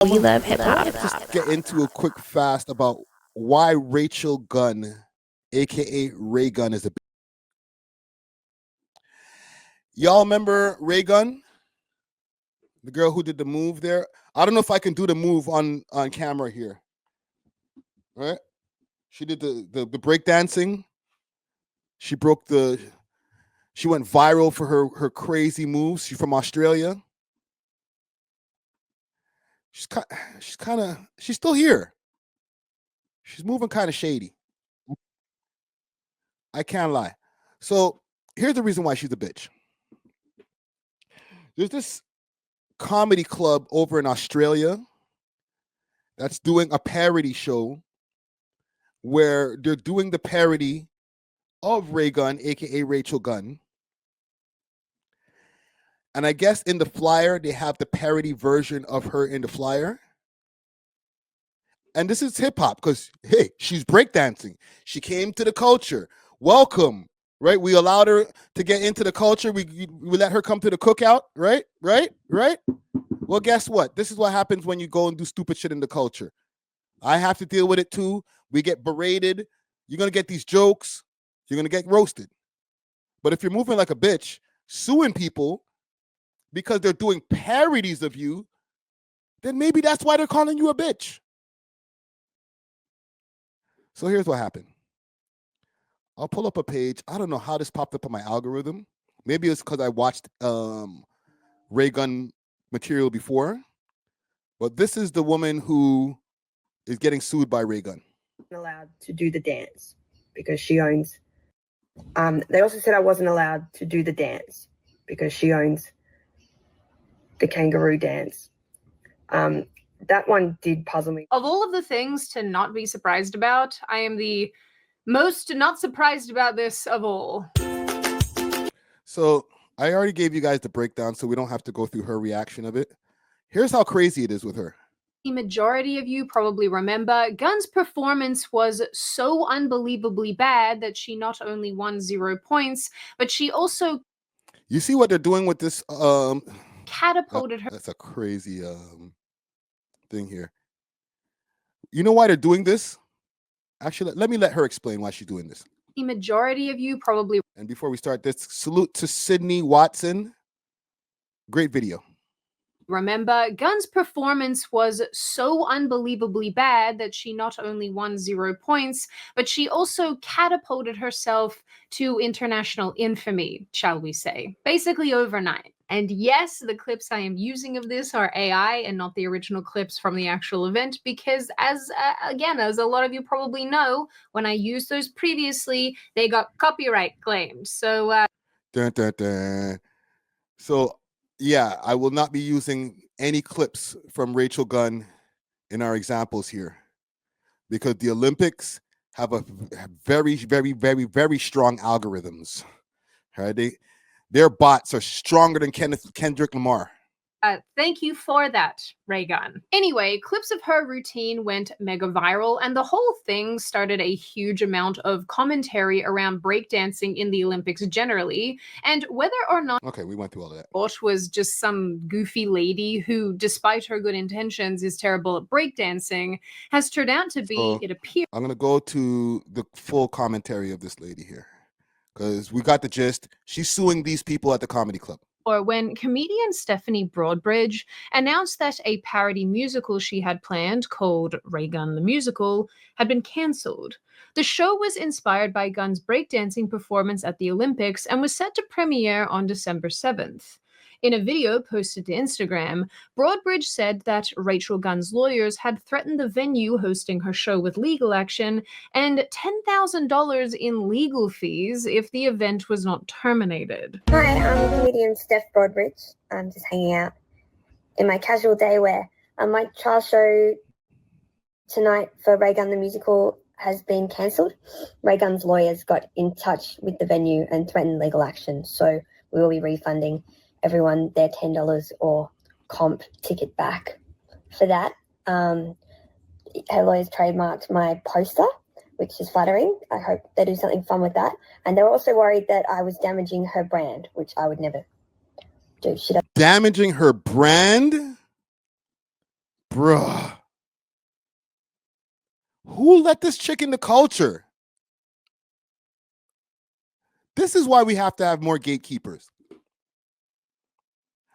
We love hip hop. Just get into a quick fast about why Rachel Gunn, aka RAYGUN, is a. Y'all remember RAYGUN, the girl who did the move there? I don't know if I can do the move on camera here. Right? She did the breakdancing. She broke the. She went viral for her crazy moves. She's from Australia. She's still here. She's moving kind of shady. I can't lie. So here's the reason why she's a bitch. There's this comedy club over in Australia that's doing a parody show where they're doing the parody of RAYGUN, aka Rachel Gunn. And I guess in the flyer, they have the parody version of her in the flyer. And this is hip hop because, hey, she's breakdancing. She came to the culture. Welcome, right? We allowed her to get into the culture. We let her come to the cookout, right? Well, guess what? This is what happens when you go and do stupid shit in the culture. I have to deal with it too. We get berated. You're going to get these jokes. You're going to get roasted. But if you're moving like a bitch, suing people because they're doing parodies of you, then maybe that's why they're calling you a bitch. So here's what happened. I'll pull up a page. I don't know how this popped up on my algorithm. Maybe it's because I watched RAYGUN material before. But this is the woman who is getting sued by RAYGUN. Allowed to do the dance because she owns. They also said I wasn't allowed to do the dance because she owns the kangaroo dance. That one did puzzle me. Of all of the things to not be surprised about, I am the most not surprised about this of all. So I already gave you guys the breakdown, so we don't have to go through her reaction of it. Here's how crazy it is with her. The majority of you probably remember Gunn's performance was so unbelievably bad that she not only won 0 points, but she also... You see what they're doing with this? Catapulted her... That's a crazy thing here. You know why they're doing this? Actually, let me let her explain why she's doing this. The majority of you probably... And before we start this, salute to Sydney Watson. Great video. Remember, Gunn's performance was so unbelievably bad that she not only won 0 points, but she also catapulted herself to international infamy, shall we say, basically overnight. And yes, the clips I am using of this are AI and not the original clips from the actual event, because as a lot of you probably know, when I used those previously, they got copyright claimed. So, Dun, dun, dun. So, yeah, I will not be using any clips from Rachel Gunn in our examples here because the Olympics have a very, very, very, very strong algorithms. Right? Their bots are stronger than Kendrick Lamar. Thank you for that, RAYGUN. Anyway, clips of her routine went mega viral, and the whole thing started a huge amount of commentary around breakdancing in the Olympics generally, and whether or not... Okay, we went through all of that. Bosch was just some goofy lady who, despite her good intentions, is terrible at breakdancing, has turned out to be, it appears... I'm going to go to the full commentary of this lady here, because we got the gist. She's suing these people at the comedy club. Or when comedian Stephanie Broadbridge announced that a parody musical she had planned called RAYGUN the Musical had been cancelled. The show was inspired by Gunn's breakdancing performance at the Olympics and was set to premiere on December 7th. In a video posted to Instagram, Broadbridge said that Rachel Gunn's lawyers had threatened the venue hosting her show with legal action and $10,000 in legal fees if the event was not terminated. Hi, I'm comedian Steph Broadbridge. I'm just hanging out in my casual day wear. My trial show tonight for RAYGUN the Musical has been cancelled. RAYGUN's lawyers got in touch with the venue and threatened legal action, so we will be refunding everyone their $10 or comp ticket back for that. Her lawyers trademarked my poster, which is flattering. I hope they do something fun with that. And they were also worried that I was damaging her brand, which I would never do. Damaging her brand? Bruh. Who let this chick in the culture? This is why we have to have more gatekeepers.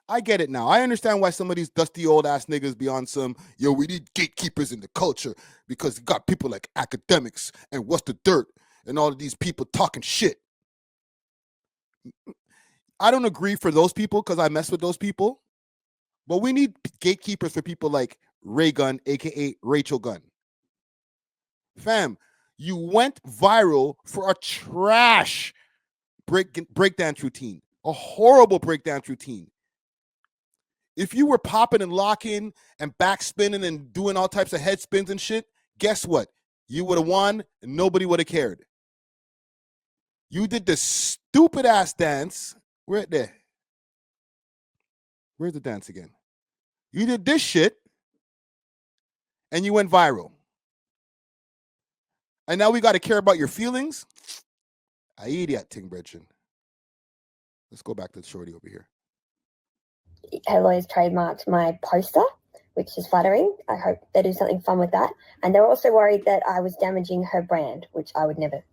I get it now. I understand why some of these dusty old ass niggas be on some, yo, we need gatekeepers in the culture because you got people like academics and what's the dirt and all of these people talking shit. I don't agree for those people because I mess with those people, but we need gatekeepers for people like Raygun, aka Rachel Gunn. Fam, you went viral for a trash breakdance routine, a horrible breakdance routine. If you were popping and locking and backspinning and doing all types of head spins and shit, guess what? You would have won and nobody would have cared. You did this stupid ass dance. Right there. Where's the dance again? You did this shit and you went viral. And now we got to care about your feelings? I idiot ting, Bridget. Let's go back to the shorty over here. Her lawyers trademarked my poster, which is flattering. I hope they do something fun with that. And they were also worried that I was damaging her brand, which I would never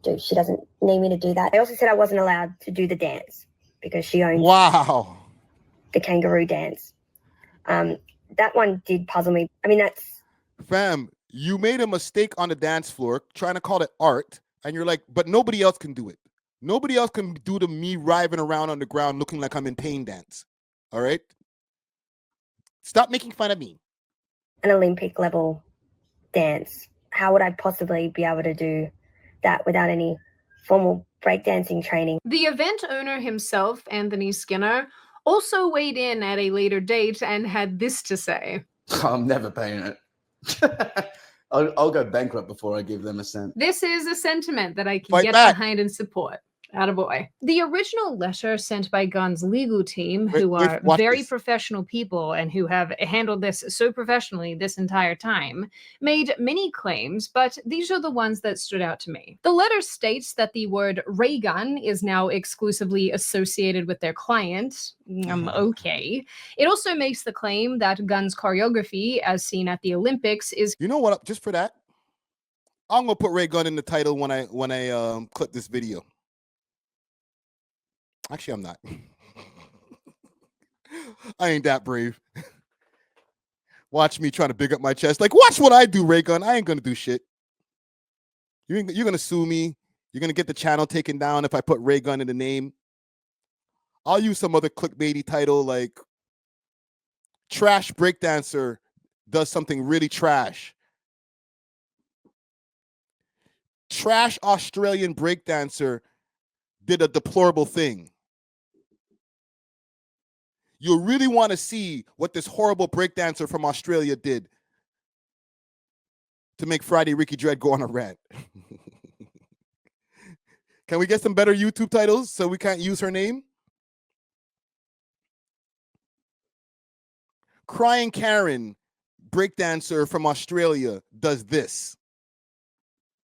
do. She doesn't need me to do that. They also said I wasn't allowed to do the dance because she owns the kangaroo dance. That one did puzzle me. I mean, that's... Fam, you made a mistake on the dance floor trying to call it art, and you're like, but nobody else can do it. Nobody else can do the me writhing around on the ground looking like I'm in pain dance. All right? Stop making fun of me. An Olympic level dance. How would I possibly be able to do that without any formal breakdancing training? The event owner himself, Anthony Skinner, also weighed in at a later date and had this to say. I'm never paying it. I'll go bankrupt before I give them a cent. This is a sentiment that I can Fight get back. behind and support. Attaboy. The original letter sent by Gunn's legal team, who are very professional people and who have handled this so professionally this entire time, made many claims, but these are the ones that stood out to me. The letter states that the word Raygun is now exclusively associated with their client. Okay. It also makes the claim that Gunn's choreography, as seen at the Olympics, is... You know what? Just for that, I'm gonna put Raygun in the title when I clip this video. Actually, I'm not. I ain't that brave. Watch me trying to big up my chest. Like, watch what I do, Raygun. I ain't gonna do shit. You're gonna sue me. You're gonna get the channel taken down if I put Raygun in the name. I'll use some other clickbaity title like Trash Breakdancer does something really trash. Trash Australian breakdancer did a deplorable thing. You really want to see what this horrible breakdancer from Australia did to make Friday Ricky Dread go on a rant. Can we get some better YouTube titles so we can't use her name? Crying Karen, breakdancer from Australia, does this.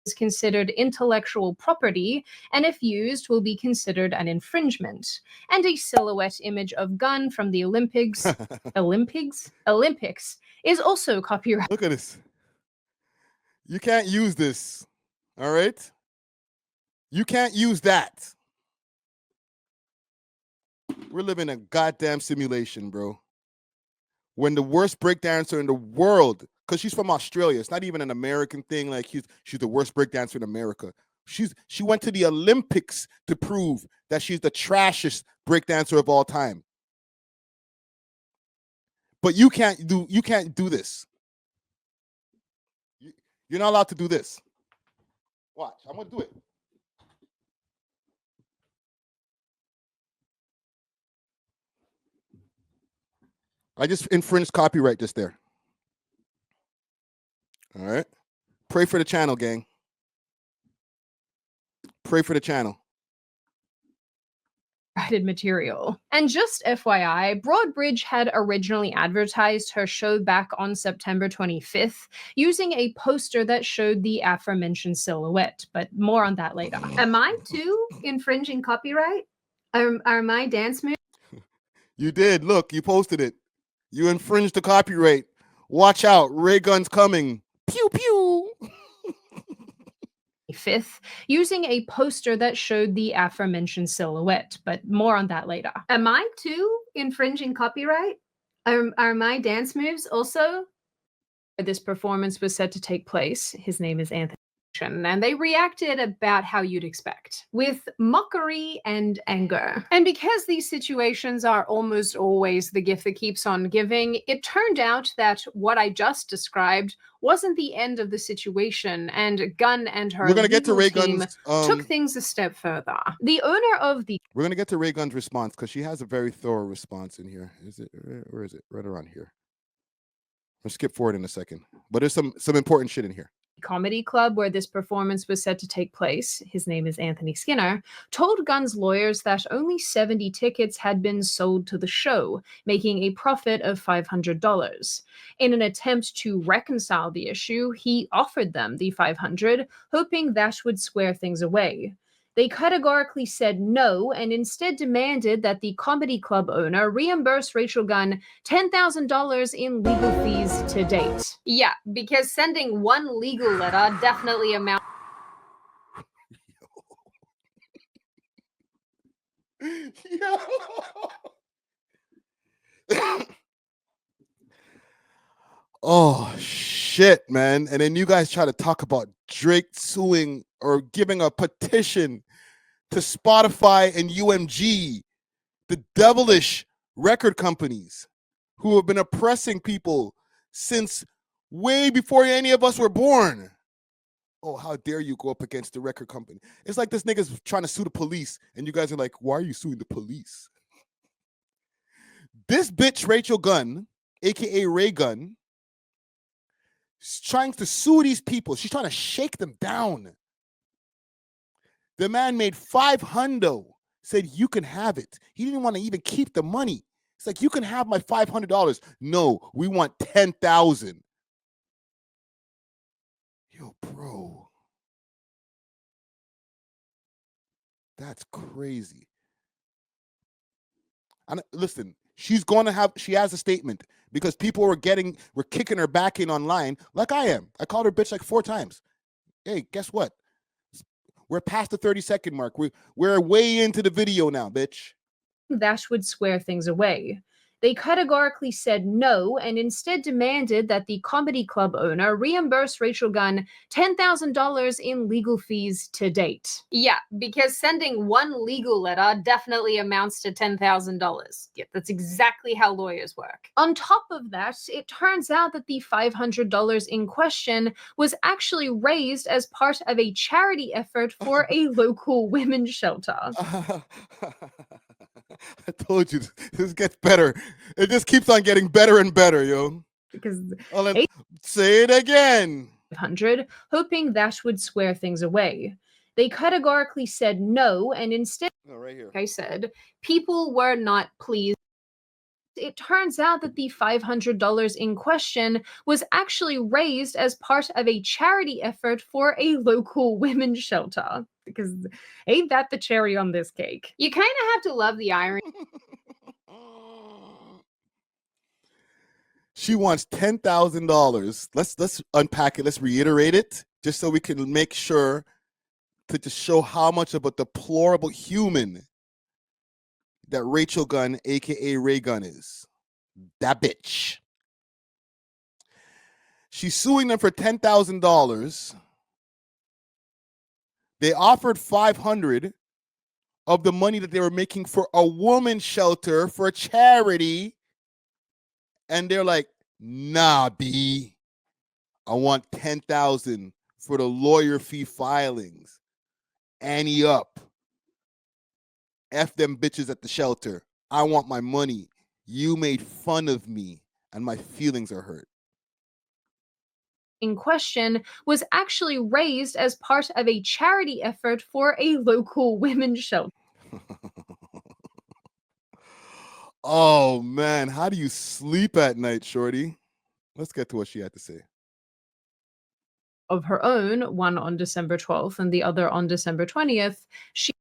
Is considered intellectual property, and if used will be considered an infringement. And a silhouette image of Gunn from the Olympics is also copyrighted. Look at this. You can't use this. All right? You can't use that. We're living a goddamn simulation, bro. When the worst breakdancer in the world, because she's from Australia, it's not even an American thing. Like she's the worst breakdancer in America. She went to the Olympics to prove that she's the trashiest breakdancer of all time. But you can't do this. You're not allowed to do this. Watch, I'm gonna do it. I just infringed copyright just there. All right. Pray for the channel, gang. Pray for the channel. Material. And just FYI, Broadbridge had originally advertised her show back on September 25th using a poster that showed the aforementioned silhouette, but more on that later. Am I too infringing copyright? Are my dance moves? You did. Look, you posted it. You infringed the copyright Watch out, ray gun's coming. Pew pew. 5th, using a poster that showed the aforementioned silhouette, but more on that later. Am I too infringing copyright? Are my dance moves also? This performance was set to take place. His name is Anthony. And they reacted about how you'd expect, with mockery and anger. And because these situations are almost always the gift that keeps on giving, it turned out that what I just described wasn't the end of the situation, and Gunn and her We're gonna get to legal Ray team Gunn's. took things a step further. The owner of the We're gonna get to Ray Gunn's response because she has a very thorough response in here. Is it? Where is it? Right around here. I'll skip forward in a second, but there's some important shit in here. comedy club where this performance was set to take place, his name is Anthony Skinner, told Gunn's lawyers that only 70 tickets had been sold to the show, making a profit of $500. In an attempt to reconcile the issue, he offered them the $500, hoping that would square things away. They categorically said no and instead demanded that the comedy club owner reimburse Rachel Gunn $10,000 in legal fees to date. Yeah, because sending one legal letter definitely amounts. Oh shit, man. And then you guys try to talk about Drake suing or giving a petition to Spotify and UMG, the devilish record companies who have been oppressing people since way before any of us were born. Oh, how dare you go up against the record company? It's like this nigga's trying to sue the police, and you guys are like, why are you suing the police? This bitch, Rachel Gunn, aka Ray Gun, is trying to sue these people. She's trying to shake them down. The man made $500, said you can have it. He didn't want to even keep the money. It's like, you can have my $500. No, we want $10,000. Yo, bro. That's crazy. And listen, she has a statement because people were kicking her back in online like I am. I called her bitch like 4 times. Hey, guess what? We're past the 30-second mark. We're way into the video now, bitch. That would square things away. They categorically said no and instead demanded that the comedy club owner reimburse Rachel Gunn $10,000 in legal fees to date. Yeah, because sending one legal letter definitely amounts to $10,000. Yeah, that's exactly how lawyers work. On top of that, it turns out that the $500 in question was actually raised as part of a charity effort for a local women's shelter. I told you, this gets better. It just keeps on getting better and better, yo. Because say it again. 100, hoping that would square things away. They categorically said no, and instead, right here. like I said, people were not pleased. It turns out that the $500 in question was actually raised as part of a charity effort for a local women's shelter. Because ain't that the cherry on this cake? You kind of have to love the irony. She wants $10,000. Let's unpack it. Let's reiterate it, just so we can make sure to just show how much of a deplorable human that Rachel Gunn, aka Ray Gun, is. That bitch. She's suing them for $10,000. They offered $500 of the money that they were making for a woman's shelter for a charity. And they're like, nah, B, I want $10,000 for the lawyer fee filings. Annie up. F them bitches at the shelter. I want my money. You made fun of me and my feelings are hurt. In question was actually raised as part of a charity effort for a local women's shelter. Oh man, how do you sleep at night, shorty? Let's get to what she had to say. Of her own, one on December 12th and the other on December 20th, she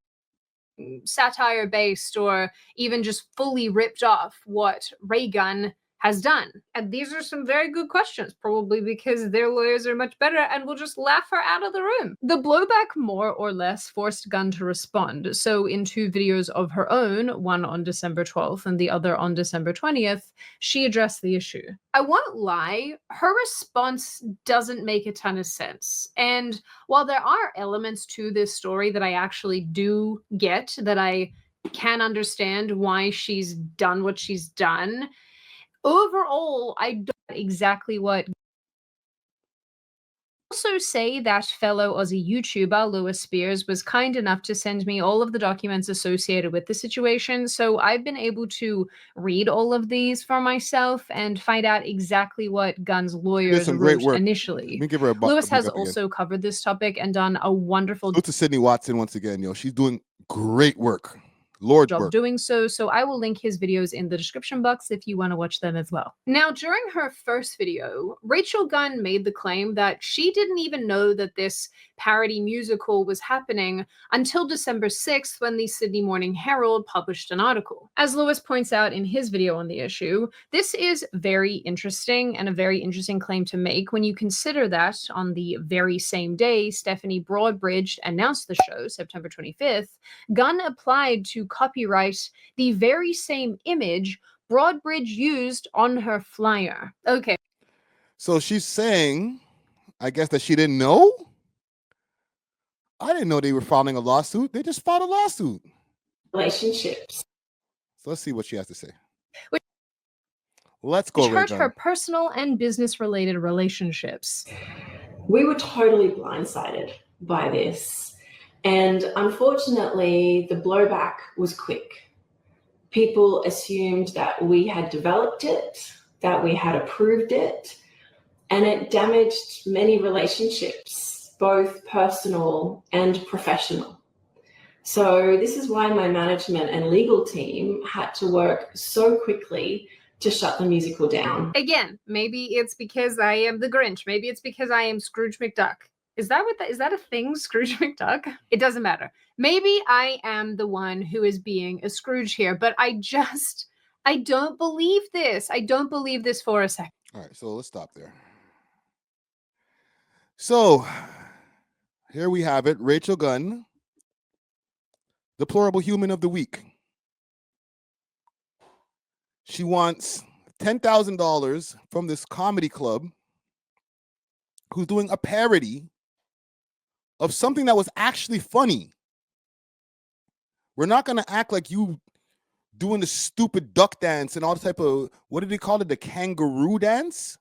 satire-based or even just fully ripped off what Ray Gun has done? And these are some very good questions, probably because their lawyers are much better and will just laugh her out of the room. The blowback more or less forced Gunn to respond. So in 2 videos of her own, one on December 12th and the other on December 20th, she addressed the issue. I won't lie, her response doesn't make a ton of sense. And while there are elements to this story that I actually do get, that I can understand why she's done what she's done, overall, I don't know exactly what. Also say that fellow Aussie YouTuber Lewis Spears was kind enough to send me all of the documents associated with the situation, so I've been able to read all of these for myself and find out exactly what Gunn's lawyers some great wrote work. initially. Let me give her a Lewis has again. also covered this topic and done a wonderful Salute to Sydney Watson once again, yo. She's doing great work. Lord job work. doing so, so I will link his videos in the description box if you want to watch them as well. Now, during her first video, Rachel Gunn made the claim that she didn't even know that this parody musical was happening until December 6th when the Sydney Morning Herald published an article. As Lewis points out in his video on the issue, this is very interesting and a very interesting claim to make when you consider that on the very same day Stephanie Broadbridge announced the show, September 25th, Gunn applied to copyright the very same image Broadbridge used on her flyer. Okay. So she's saying, I guess, that she didn't know? I didn't know they were filing a lawsuit. They just filed a lawsuit. Relationships. So let's see what she has to say. Which Let's go, hurt Raygun. her personal and business-related relationships. We were totally blindsided by this. And unfortunately, the blowback was quick. People assumed that we had developed it, that we had approved it, and it damaged many relationships, both personal and professional. So this is why my management and legal team had to work so quickly to shut the musical down. Again, maybe it's because I am the Grinch. Maybe it's because I am Scrooge McDuck. Is that a thing, Scrooge McDuck? It doesn't matter. Maybe I am the one who is being a Scrooge here, but I don't believe this. I don't believe this for a second. All right, so let's stop there. So here we have it. Rachel Gunn, Deplorable Human of the Week. She wants $10,000 from this comedy club who's doing a parody of something that was actually funny. We're not going to act like you doing the stupid duck dance and all the type of, what did they call it? The kangaroo dance?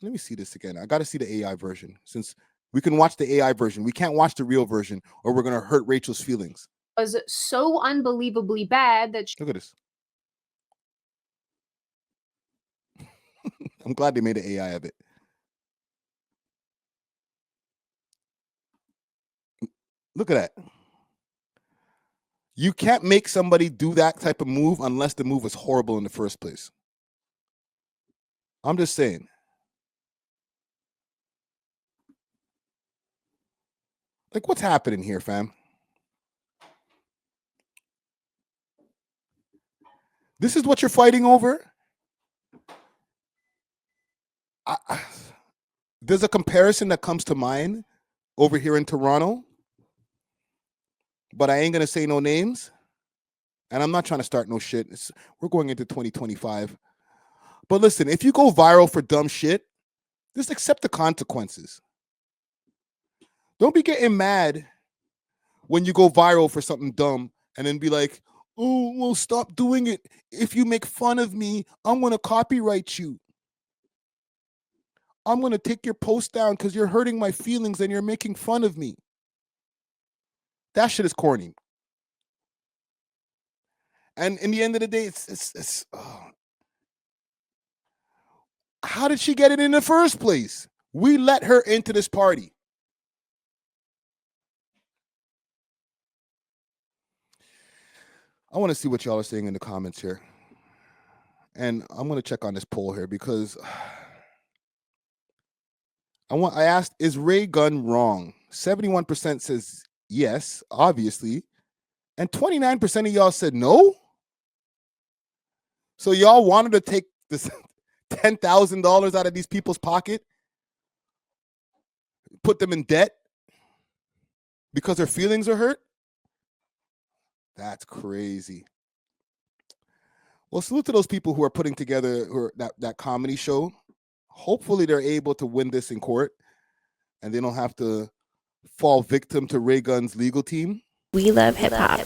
Let me see this again. I got to see the AI version, since we can watch the AI version. We can't watch the real version or we're going to hurt Rachel's feelings. Was so unbelievably bad that Look at this. I'm glad they made an AI of it. Look at that. You can't make somebody do that type of move unless the move was horrible in the first place. I'm just saying. Like, what's happening here, fam? This is what you're fighting over? There's a comparison that comes to mind over here in Toronto, but I ain't gonna say no names, and I'm not trying to start no shit. We're going into 2025. But listen, if you go viral for dumb shit, just accept the consequences. Don't be getting mad when you go viral for something dumb and then be like, oh, well, stop doing it. If you make fun of me, I'm gonna copyright you. I'm going to take your post down because you're hurting my feelings and you're making fun of me. That shit is corny. And in the end of the day, how did she get it in the first place? We let her into this party. I want to see what y'all are saying in the comments here. And I'm going to check on this poll here because I asked, is Ray Gunn wrong? 71% says yes, obviously. And 29% of y'all said no. So y'all wanted to take this $10,000 out of these people's pocket, put them in debt because their feelings are hurt. That's crazy. Well, salute to those people who are putting together that comedy show. Hopefully they're able to win this in court and they don't have to fall victim to Ray Gun's legal team. We love hip hop.